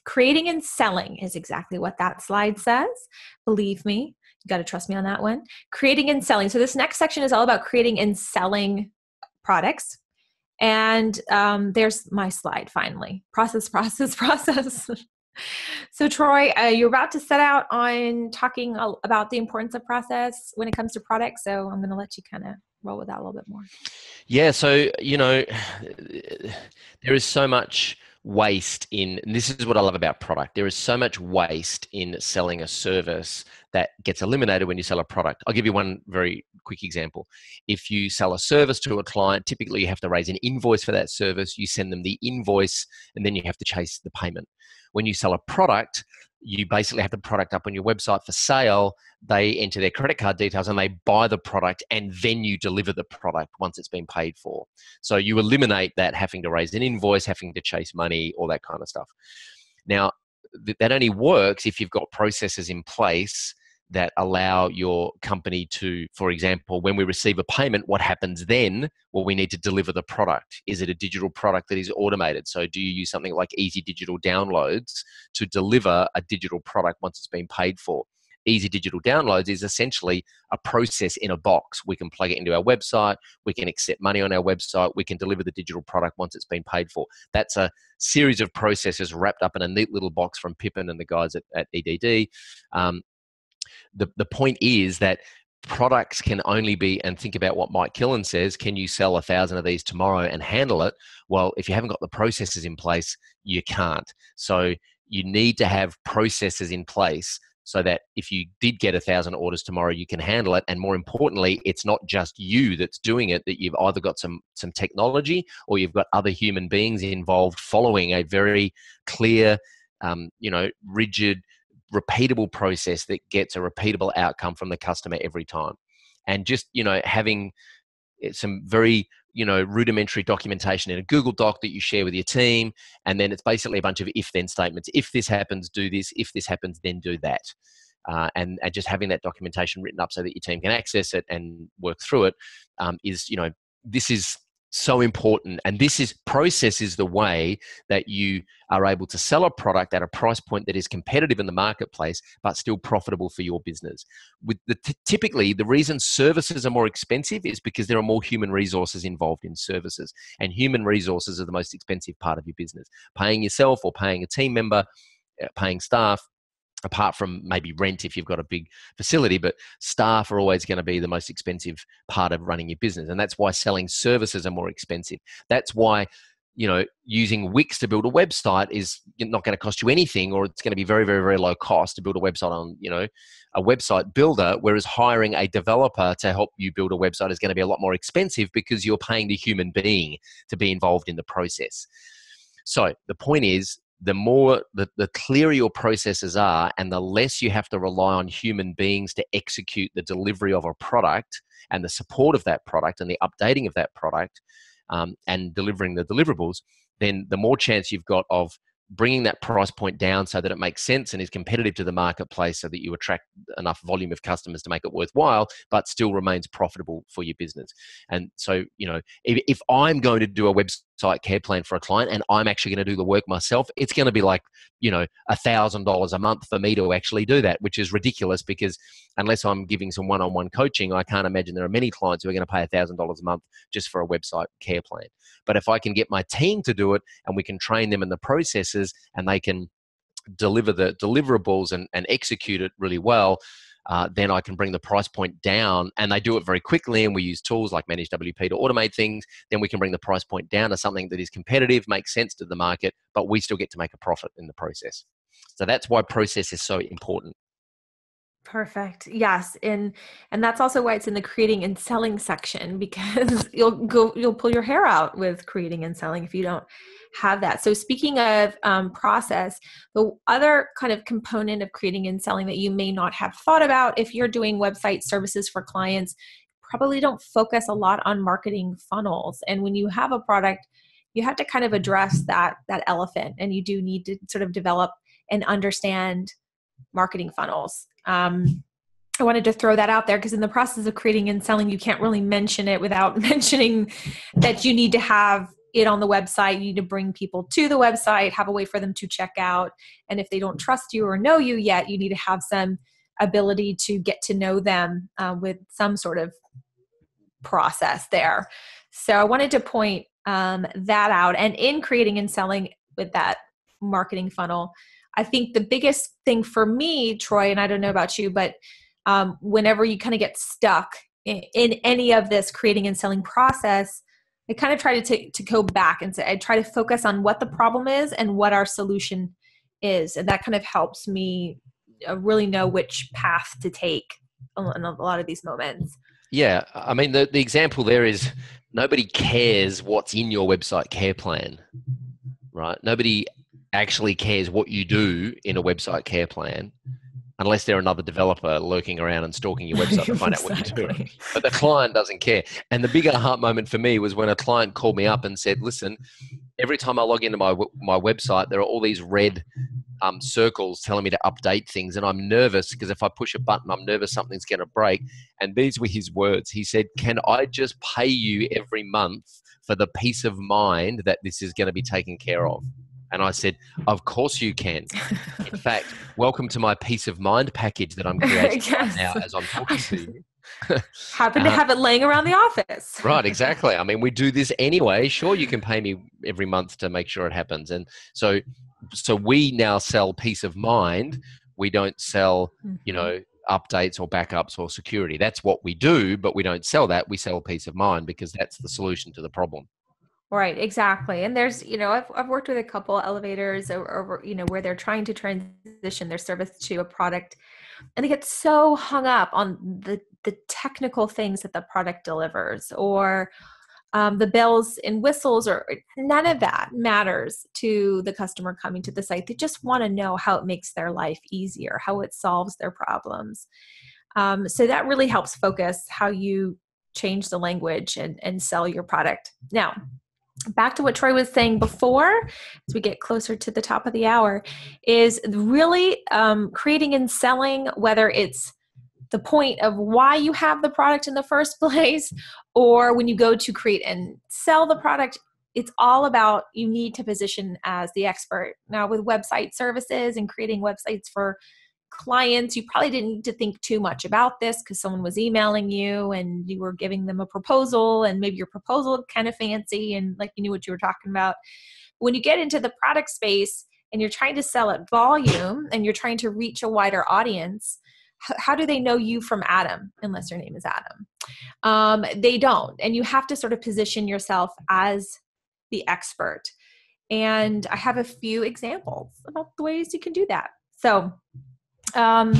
creating and selling is exactly what that slide says. Believe me, you got to trust me on that one. Creating and selling. So this next section is all about creating and selling products. And there's my slide finally. Process. So Troy, you're about to set out on talking about the importance of process when it comes to products. So I'm going to let you kind of roll with that a little bit more. Yeah, so, you know, there is so much waste in, and this is what I love about product. There is so much waste in selling a service that gets eliminated when you sell a product. I'll give you one very quick example. If you sell a service to a client, typically you have to raise an invoice for that service. You send them the invoice, and then you have to chase the payment. When you sell a product, you basically have the product up on your website for sale. They enter their credit card details and they buy the product, and then you deliver the product once it's been paid for. So you eliminate that having to raise an invoice, having to chase money, all that kind of stuff. Now, that only works if you've got processes in place that allow your company to, for example, when we receive a payment, what happens then? Well, we need to deliver the product. Is it a digital product that is automated? So do you use something like easy digital downloads to deliver a digital product once it's been paid for? easy digital downloads is essentially a process in a box. We can plug it into our website. We can accept money on our website. We can deliver the digital product once it's been paid for. That's a series of processes wrapped up in a neat little box from Pippin and the guys at EDD. The point is that products can only be, and think about what Mike Killen says, can you sell 1,000 of these tomorrow and handle it? Well, if you haven't got the processes in place, you can't. So you need to have processes in place so that if you did get 1,000 orders tomorrow, you can handle it. And more importantly, it's not just you that's doing it, that you've either got some technology or you've got other human beings involved following a very clear, rigid, repeatable process that gets a repeatable outcome from the customer every time. And just, having some very, rudimentary documentation in a Google Doc that you share with your team. And then it's basically a bunch of if-then statements. If this happens, do this. If this happens, then do that. And just having that documentation written up so that your team can access it and work through it this is so important. And process is the way that you are able to sell a product at a price point that is competitive in the marketplace, but still profitable for your business. Typically, the reason services are more expensive is because there are more human resources involved in services. And human resources are the most expensive part of your business. Paying yourself or paying a team member, paying staff, apart from maybe rent if you've got a big facility, but staff are always going to be the most expensive part of running your business. And that's why selling services are more expensive. That's why, using Wix to build a website is not going to cost you anything, or it's going to be very, very, very low cost to build a website on, a website builder, whereas hiring a developer to help you build a website is going to be a lot more expensive because you're paying the human being to be involved in the process. So the point is, the clearer your processes are and the less you have to rely on human beings to execute the delivery of a product and the support of that product and the updating of that product and delivering the deliverables, then the more chance you've got of bringing that price point down so that it makes sense and is competitive to the marketplace so that you attract enough volume of customers to make it worthwhile, but still remains profitable for your business. And so, if I'm going to do a website care plan for a client and I'm actually going to do the work myself, it's going to be like, $1,000 a month for me to actually do that, which is ridiculous because unless I'm giving some one-on-one coaching, I can't imagine there are many clients who are going to pay $1,000 a month just for a website care plan. But if I can get my team to do it and we can train them in the processes and they can deliver the deliverables and execute it really well, then I can bring the price point down, and they do it very quickly, and we use tools like Manage WP to automate things. Then we can bring the price point down to something that is competitive, makes sense to the market, but we still get to make a profit in the process. So that's why process is so important. Perfect. Yes. And that's also why it's in the creating and selling section, because you'll pull your hair out with creating and selling if you don't have that. So speaking of process, the other kind of component of creating and selling that you may not have thought about if you're doing website services for clients, probably don't focus a lot on marketing funnels. And when you have a product, you have to kind of address that elephant, and you do need to sort of develop and understand marketing funnels. I wanted to throw that out there because in the process of creating and selling, you can't really mention it without mentioning that you need to have it on the website. You need to bring people to the website, have a way for them to check out. And if they don't trust you or know you yet, you need to have some ability to get to know them with some sort of process there. So I wanted to point that out. And in creating and selling with that marketing funnel, I think the biggest thing for me, Troy, and I don't know about you, but whenever you kind of get stuck in any of this creating and selling process, I kind of try to go back and say, I try to focus on what the problem is and what our solution is. And that kind of helps me really know which path to take in a lot of these moments. Yeah. I mean, the example there is nobody cares what's in your website care plan, right? Nobody actually cares what you do in a website care plan unless they're another developer lurking around and stalking your website to find out what you do. But the client doesn't care. And the big aha moment for me was when a client called me up and said, listen, every time I log into my website, there are all these red circles telling me to update things. And I'm nervous because if I push a button, I'm nervous something's going to break. And these were his words. He said, can I just pay you every month for the peace of mind that this is going to be taken care of? And I said, of course you can. In fact, welcome to my peace of mind package that I'm creating right now as I'm talking to you. Happen to have it laying around the office. Right, exactly. I mean, we do this anyway. Sure, you can pay me every month to make sure it happens. And so we now sell peace of mind. We don't sell, updates or backups or security. That's what we do, but we don't sell that. We sell peace of mind because that's the solution to the problem. Right, exactly. And there's, I've worked with a couple elevators or where they're trying to transition their service to a product, and they get so hung up on the technical things that the product delivers, or the bells and whistles, or none of that matters to the customer coming to the site. They just want to know how it makes their life easier, how it solves their problems. So that really helps focus how you change the language and sell your product. Now, back to what Troy was saying before, as we get closer to the top of the hour, is really creating and selling, whether it's the point of why you have the product in the first place, or when you go to create and sell the product, it's all about, you need to position as the expert. Now, with website services and creating websites for clients, you probably didn't need to think too much about this because someone was emailing you and you were giving them a proposal, and maybe your proposal was kind of fancy and like you knew what you were talking about. When you get into the product space and you're trying to sell at volume and you're trying to reach a wider audience, how do they know you from Adam unless your name is Adam? They don't. And you have to sort of position yourself as the expert. And I have a few examples about the ways you can do that. So some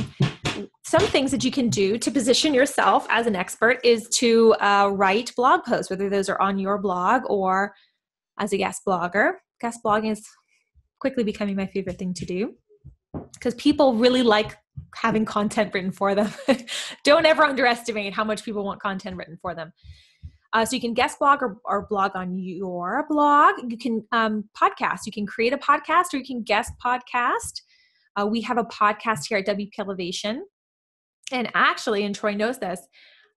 things that you can do to position yourself as an expert is to write blog posts, whether those are on your blog or as a guest blogger. Guest blogging is quickly becoming my favorite thing to do because people really like having content written for them. Don't ever underestimate how much people want content written for them. So you can guest blog or blog on your blog. You can podcast. You can create a podcast or you can guest podcast. We have a podcast here at WP Elevation. And actually, and Troy knows this,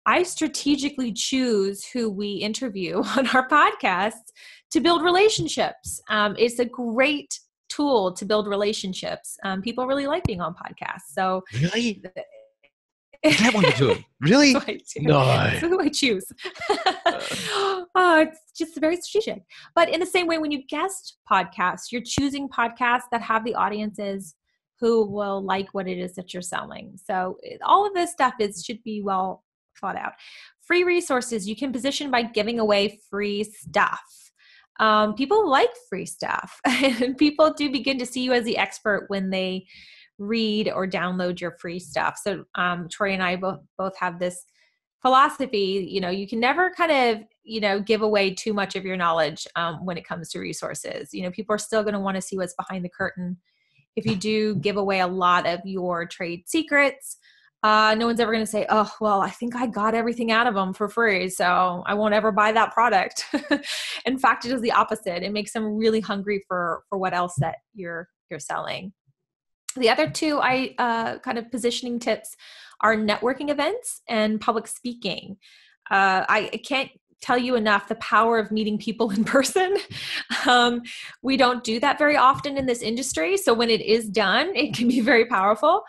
I strategically choose who we interview on our podcasts to build relationships. It's a great tool to build relationships. People really like being on podcasts. So really? Is that what you're doing? Really? No. That's who I choose. It's just very strategic. But in the same way, when you guest podcasts, you're choosing podcasts that have the audiences who will like what it is that you're selling. So all of this stuff should be well thought out. Free resources you can position by giving away free stuff. People like free stuff, and people do begin to see you as the expert when they read or download your free stuff. So Troy and I both have this philosophy, you can never kind of, give away too much of your knowledge when it comes to resources. People are still going to want to see what's behind the curtain. If you do give away a lot of your trade secrets, no one's ever going to say, oh, well, I think I got everything out of them for free, so I won't ever buy that product. In fact, it is the opposite. It makes them really hungry for what else that you're selling. The other two kind of positioning tips are networking events and public speaking. I can't tell you enough the power of meeting people in person. We don't do that very often in this industry. So when it is done, it can be very powerful.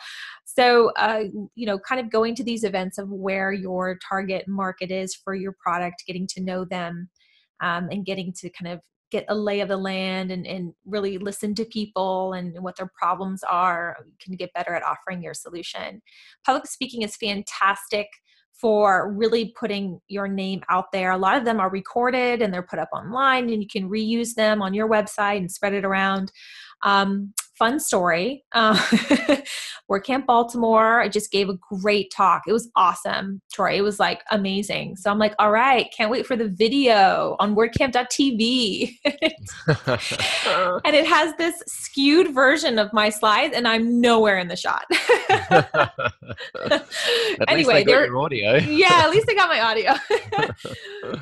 So, kind of going to these events of where your target market is for your product, getting to know them, and getting to kind of get a lay of the land and really listen to people and what their problems are, you can get better at offering your solution. Public speaking is fantastic for really putting your name out there. A lot of them are recorded and they're put up online, and you can reuse them on your website and spread it around. Fun story. WordCamp Baltimore, I just gave a great talk. It was awesome, Troy. It was like amazing. So I'm like, all right, can't wait for the video on WordCamp.tv. And it has this skewed version of my slides, and I'm nowhere in the shot. Anyway, they got your audio. Yeah, at least they got my audio.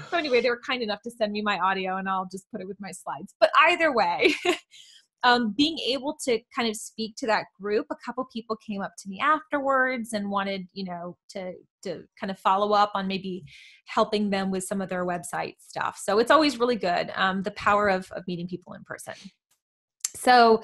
So anyway, they were kind enough to send me my audio, and I'll just put it with my slides. But either way, being able to kind of speak to that group, a couple people came up to me afterwards and wanted, to kind of follow up on maybe helping them with some of their website stuff. So it's always really good, the power of meeting people in person. So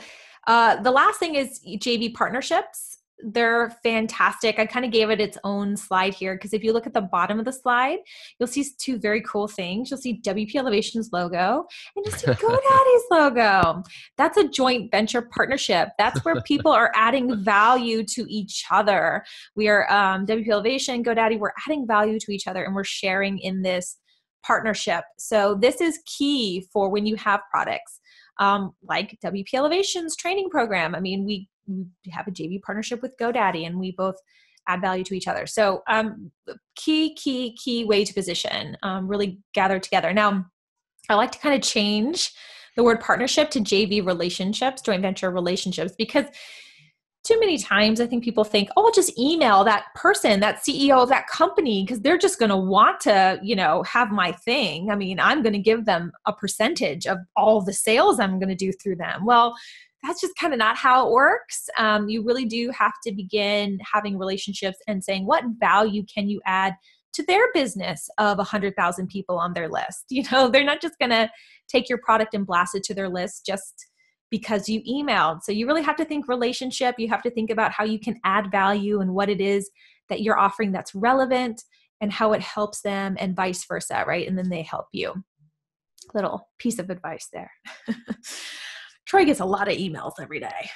the last thing is JV partnerships. They're fantastic. I kind of gave it its own slide here because if you look at the bottom of the slide, you'll see two very cool things. You'll see WP Elevation's logo and you'll see GoDaddy's logo. That's a joint venture partnership. That's where people are adding value to each other. We are WP Elevation, GoDaddy, we're adding value to each other and we're sharing in this partnership. So this is key for when you have products like WP Elevation's training program. I mean, we have a JV partnership with GoDaddy and we both add value to each other. So key way to position, really gather together. Now, I like to kind of change the word partnership to JV relationships, joint venture relationships, because too many times I think people think, oh, I'll just email that person, that CEO of that company, because they're just going to want to, have my thing. I mean, I'm going to give them a percentage of all the sales I'm going to do through them. Well, that's just kind of not how it works. You really do have to begin having relationships and saying, what value can you add to their business of 100,000 people on their list? They're not just going to take your product and blast it to their list just because you emailed. So you really have to think relationship. You have to think about how you can add value and what it is that you're offering that's relevant and how it helps them and vice versa, right? And then they help you. Little piece of advice there. Troy gets a lot of emails every day.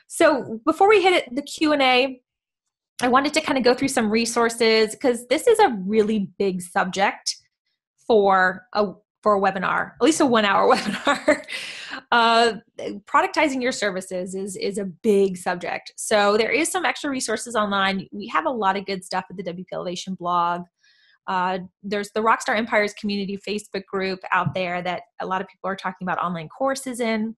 So before we hit the Q&A, I wanted to kind of go through some resources because this is a really big subject for a webinar, at least a 1-hour webinar. Productizing your services is a big subject. So there is some extra resources online. We have a lot of good stuff at the WP Elevation blog. There's the Rockstar Empires community Facebook group out there that a lot of people are talking about online courses in.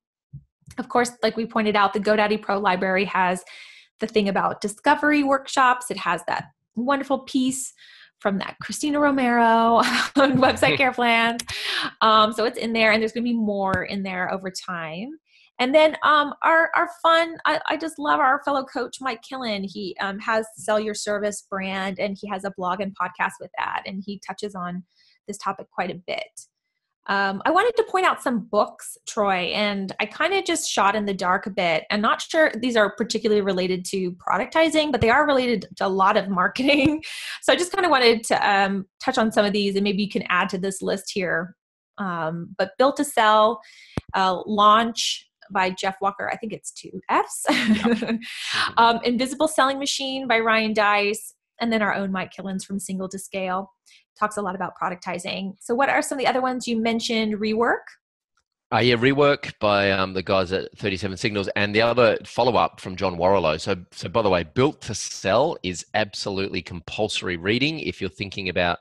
Of course, like we pointed out, the GoDaddy Pro library has the thing about discovery workshops. It has that wonderful piece from that Christina Romero on website care plans. So it's in there and there's going to be more in there over time. And then our fun, I just love our fellow coach, Mike Killen. He has Sell Your Service brand and he has a blog and podcast with that. And he touches on this topic quite a bit. I wanted to point out some books, Troy, and I kind of just shot in the dark a bit. I'm not sure these are particularly related to productizing, but they are related to a lot of marketing. So I just kind of wanted to touch on some of these and maybe you can add to this list here. But Built to Sell, Launch by Jeff Walker. I think it's 2 Fs. Yep. Invisible Selling Machine by Ryan Deiss. And then our own Mike Killen's From Single to Scale. Talks a lot about productizing. So what are some of the other ones you mentioned? Rework? Yeah, Rework by the guys at 37 Signals, and the other follow-up from John Warrilow. So by the way, Built to Sell is absolutely compulsory reading if you're thinking about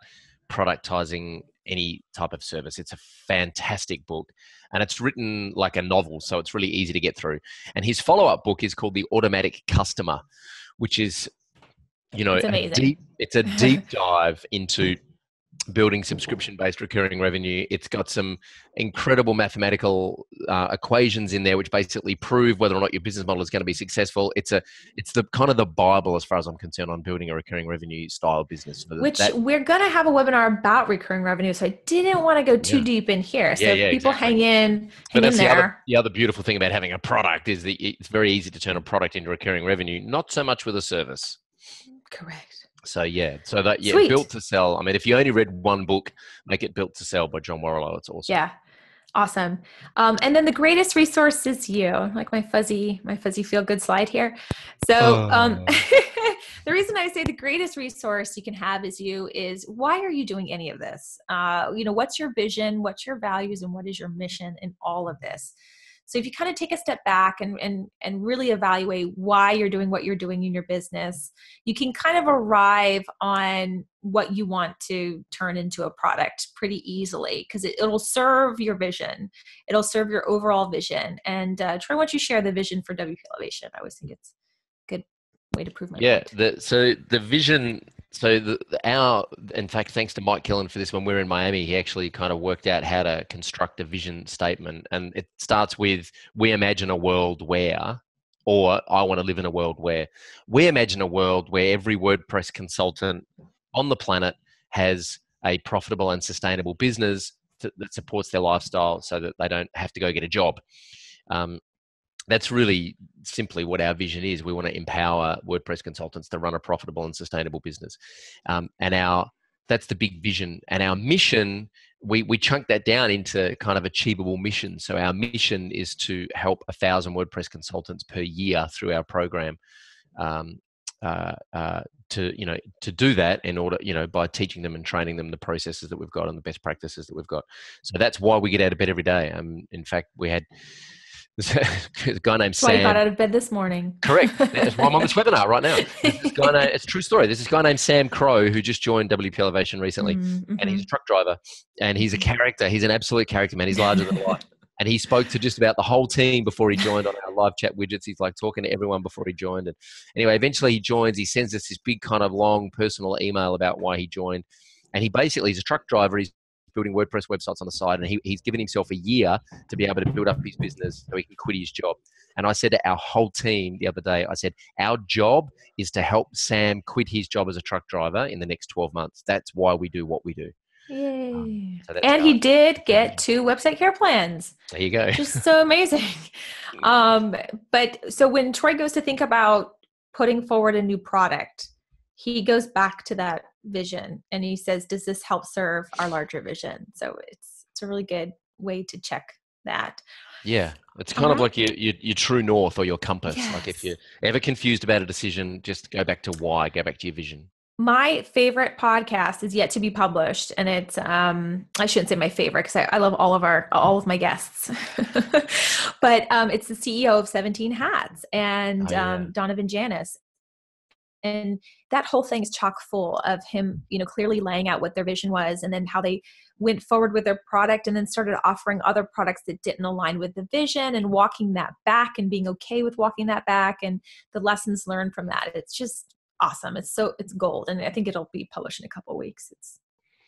productizing any type of service. It's a fantastic book, and it's written like a novel, so it's really easy to get through. And his follow-up book is called The Automatic Customer, which is, it's a deep dive into building subscription-based recurring revenue. It's got some incredible mathematical equations in there, which basically prove whether or not your business model is going to be successful. It's the kind of the Bible, as far as I'm concerned, on building a recurring revenue style business. We're going to have a webinar about recurring revenue, so I didn't want to go too deep in here. So people exactly. hang in there. The other beautiful thing about having a product is that it's very easy to turn a product into recurring revenue, not so much with a service. Correct. So Sweet. Built to Sell. I mean, if you only read one book, make it Built to Sell by John Warrilow. It's awesome. Yeah. Awesome. And then the greatest resource is you, like my fuzzy feel good slide here. So the reason I say the greatest resource you can have is you is why are you doing any of this? What's your vision? What's your values? And what is your mission in all of this? So if you kind of take a step back and really evaluate why you're doing what you're doing in your business, you can kind of arrive on what you want to turn into a product pretty easily because it'll serve your vision. It'll serve your overall vision. And Troy, why don't you share the vision for WP Elevation? I always think it's a good way to prove my point. So the vision... in fact, thanks to Mike Killen for this, when we were in Miami, he actually kind of worked out how to construct a vision statement. And it starts with, we imagine a world where, or I want to live in a world where. We imagine a world where every WordPress consultant on the planet has a profitable and sustainable business that supports their lifestyle so that they don't have to go get a job. That's really simply what our vision is. We want to empower WordPress consultants to run a profitable and sustainable business. That's the big vision. And our mission, we chunk that down into kind of achievable missions. So our mission is to help 1,000 WordPress consultants per year through our program. To do that in order, by teaching them and training them the processes that we've got and the best practices that we've got. So that's why we get out of bed every day. In fact, we had a guy named Sam. Why you got out of bed this morning? Correct. That's why I'm on this webinar right now. It's a true story. There's this guy named Sam Crow who just joined WP Elevation recently, and he's a truck driver, and he's a character. He's an absolute character, man. He's larger than life. And he spoke to just about the whole team before he joined on our live chat widgets. He's like talking to everyone before he joined. And anyway, eventually he joins. He sends us this big kind of long personal email about why he joined. And he's a truck driver. He's building WordPress websites on the side. And he's given himself a year to be able to build up his business so he can quit his job. And I said to our whole team the other day, I said, our job is to help Sam quit his job as a truck driver in the next 12 months. That's why we do what we do. Yay. And he did get 2 website care plans. There you go. Just so amazing. But so when Troy goes to think about putting forward a new product, he goes back to that vision and he says, does this help serve our larger vision? So it's a really good way to check that. Yeah. It's kind of like your true north or your compass. Yes. Like if you're ever confused about a decision, just go back to why, go back to your vision. My favorite podcast is yet to be published, and it's I shouldn't say my favorite because I love all of my guests, but it's the CEO of 17 Hats and Donovan Janis, and that whole thing is chock full of him, clearly laying out what their vision was, and then how they went forward with their product, and then started offering other products that didn't align with the vision, and walking that back, and being okay with walking that back, and the lessons learned from that. It's just awesome. It's gold. And I think it'll be published in a couple of weeks.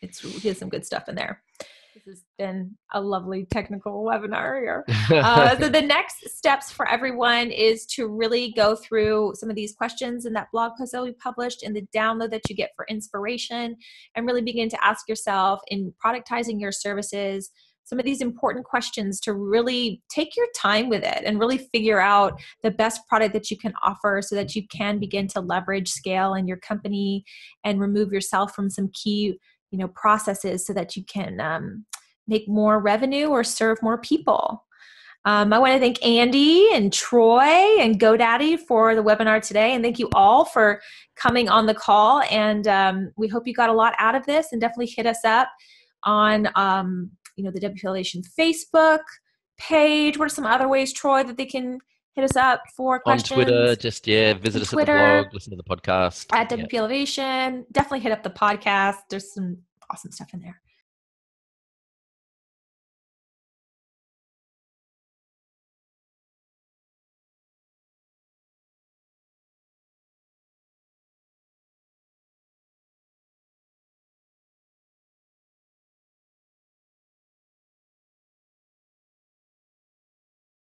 He has some good stuff in there. This has been a lovely technical webinar here. So the next steps for everyone is to really go through some of these questions in that blog post that we published and the download that you get for inspiration, and really begin to ask yourself in productizing your services some of these important questions to really take your time with it and really figure out the best product that you can offer so that you can begin to leverage scale in your company and remove yourself from some key, processes so that you can make more revenue or serve more people. I want to thank Andy and Troy and GoDaddy for the webinar today. And thank you all for coming on the call. And we hope you got a lot out of this, and definitely hit us up on the WP Elevation Facebook page. What are some other ways, Troy, that they can hit us up for questions? On Twitter, just visit us at the blog, listen to the podcast. At WP Elevation. Definitely hit up the podcast. There's some awesome stuff in there.